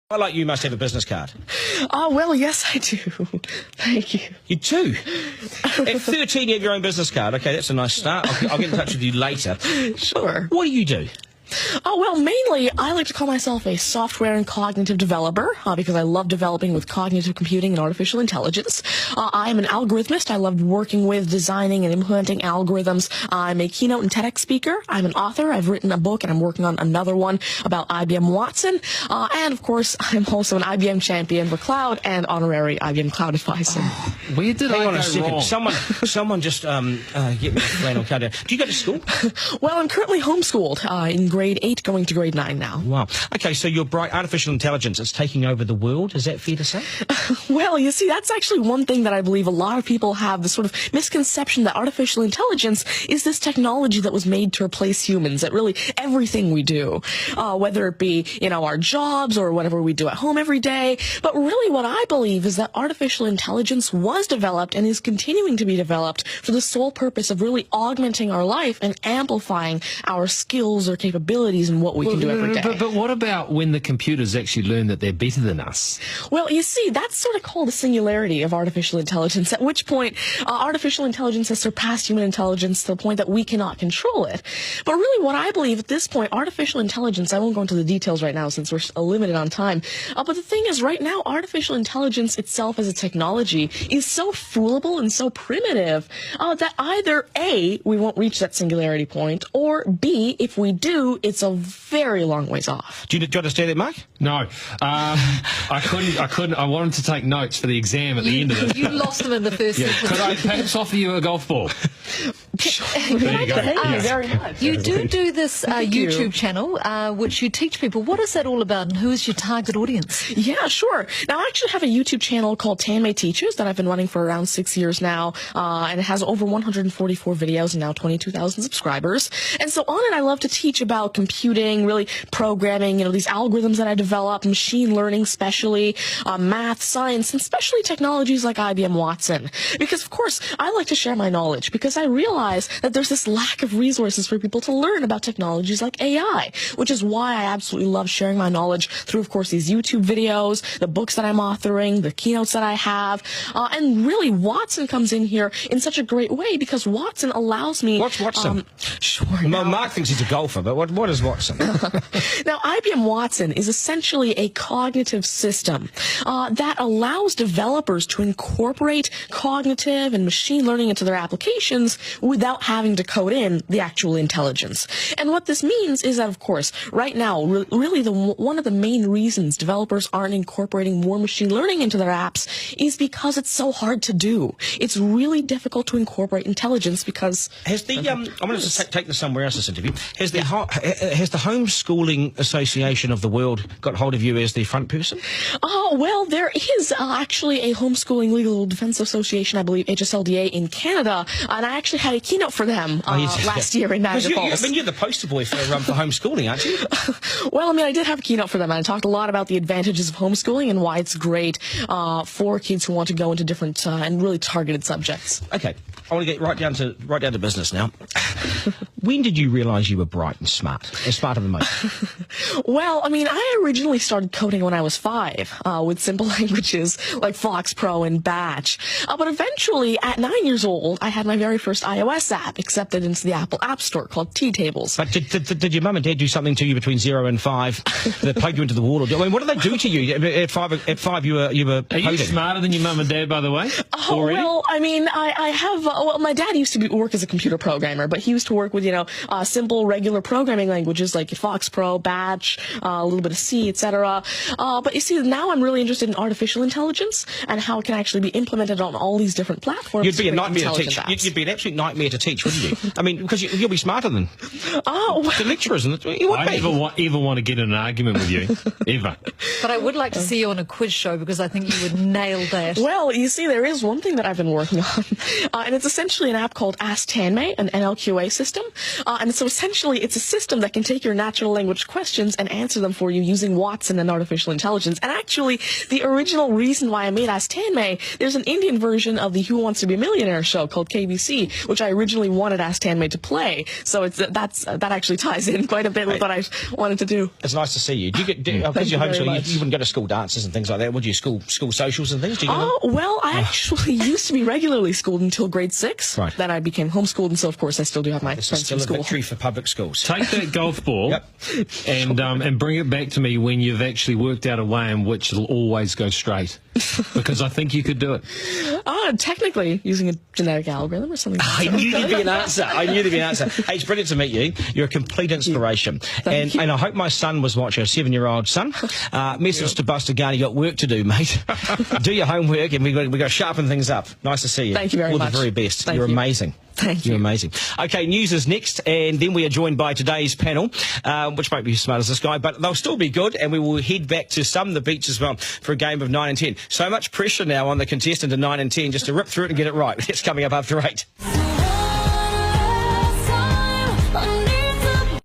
I like you must have a business card. Oh, well, yes, I do. Thank you. You do? At 13, you have your own business card. Okay, that's a nice start. I'll get in touch with you later. Sure. What do you do? Oh, well, mainly, I like to call myself a software and cognitive developer because I love developing with cognitive computing and artificial intelligence. I am an algorithmist. I love working with, designing, and implementing algorithms. I'm a keynote and TEDx speaker. I'm an author. I've written a book, and I'm working on another one about IBM Watson. And, of course, I'm also an IBM champion for cloud and honorary IBM cloud advisor. Where did Hang I on go a second. wrong? Someone just get me a flannel card down. Do you go to school? Well, I'm currently homeschooled in grade 8, going to grade 9 now. Wow. Okay, so your bright artificial intelligence is taking over the world. Is that fair to say? Well, you see, that's actually one thing that I believe a lot of people have this sort of misconception that artificial intelligence is this technology that was made to replace humans at really everything we do, whether it be, our jobs or whatever we do at home every day. But really what I believe is that artificial intelligence was developed and is continuing to be developed for the sole purpose of really augmenting our life and amplifying our skills or capabilities and what we can do every day. But what about when the computers actually learn that they're better than us? Well, you see, that's sort of called a singularity of artificial intelligence, at which point artificial intelligence has surpassed human intelligence to the point that we cannot control it. But really what I believe at this point, artificial intelligence, I won't go into the details right now since we're limited on time, but the thing is right now, artificial intelligence itself as a technology is so foolable and so primitive that either A, we won't reach that singularity point, or B, if we do, it's a very long ways off. Do you understand it, Mark? No. I couldn't. I wanted to take notes for the exam at the end of it. You lost them in the first sentence. Could I perhaps offer you a golf ball? There you go. Thank you very much. You do this YouTube channel, which you teach people. What is that all about, and who is your target audience? Yeah, sure. Now, I actually have a YouTube channel called Tanmay Teaches that I've been running for around 6 years now, and it has over 144 videos and now 22,000 subscribers. And so on it, I love to teach about computing, really programming, these algorithms that I develop, machine learning especially, math, science, and especially technologies like IBM Watson. Because, of course, I like to share my knowledge because I realize that there's this lack of resources for people to learn about technologies like AI, which is why I absolutely love sharing my knowledge through, of course, these YouTube videos, the books that I'm authoring, the keynotes that I have, and really Watson comes in here in such a great way because Watson allows me... What's Watson? Sure. Mark thinks he's a golfer, but what is Watson? Now, IBM Watson is essentially a cognitive system that allows developers to incorporate cognitive and machine learning into their applications without having to code in the actual intelligence. And what this means is that, of course, right now, really one of the main reasons developers aren't incorporating more machine learning into their apps is because it's so hard to do. It's really difficult to incorporate intelligence because... Has the I'm going to take this somewhere else, this interview. Has the Homeschooling Association of the World got hold of you as the front person? Oh, well, there is actually a Homeschooling Legal Defense Association, I believe, HSLDA in Canada, and I actually had a keynote for them last year in Niagara Falls. You're the poster boy for homeschooling, aren't you? Well, I did have a keynote for them, and I talked a lot about the advantages of homeschooling and why it's great for kids who want to go into different and really targeted subjects. Okay, I want to get right down to business now. When did you realise you were bright and smarter than most? Well, I originally started coding when I was 5 with simple languages like FoxPro and Batch. But eventually, at 9 years old, I had my very first iOS app accepted into the Apple App Store called T-Tables. But did your mum and dad do something to you between 0 and 5 that plugged you into the wall? What did they do to you? At five, you were Are you smarter than your mum and dad, by the way? Already? Well, I have... my dad used to work as a computer programmer, but he used to work with, simple, regular programming languages like FoxPro, Batch, a little bit of C, etc. But you see, now I'm really interested in artificial intelligence and how it can actually be implemented on all these different platforms. You'd be a nightmare to teach. You'd be an absolute nightmare to teach, wouldn't you? Because you'll be smarter than the lecturers. I never want to get in an argument with you, ever. But I would like to see you on a quiz show because I think you would nail that. Well, you see, there is one thing that I've been working on, and it's essentially an app called Ask Tanmay, an NLQA system. And so essentially, it's a system system that can take your natural language questions and answer them for you using Watson and artificial intelligence. And actually, the original reason why I made Ask Tanmay, there's an Indian version of the Who Wants to Be a Millionaire show called KBC, which I originally wanted Ask Tanmay to play. So that actually ties in quite a bit with what I wanted to do. It's nice to see you. Do you get, because you're homeschooling, you wouldn't go to school dances and things like that, would you? School socials and things? Do you go Oh, well, I actually used to be regularly schooled until grade 6. Right. Then I became homeschooled, and so, of course, I still do have my This is friends still from a school. victory for public schools. Take that golf ball Yep. and bring it back to me when you've actually worked out a way in which it'll always go straight. Because I think you could do it. Technically, using a genetic algorithm or something. I knew there'd be an answer. Hey, it's brilliant to meet you. You're a complete inspiration. Thank you. And I hope my son was watching, a 7-year-old son. Message to Buster Garner, you got work to do, mate. Do your homework, and we got to sharpen things up. Nice to see you. Thank you very All much. the very best. Thank You're you. amazing. Thank you. You're amazing. Okay, news is next, and then we are joined by today's panel, which won't be as smart as this guy, but they'll still be good, and we will head back to some of the beach as well for a game of 9 and 10. So much pressure now on the contestant of 9 and 10 just to rip through it and get it right. It's coming up after 8.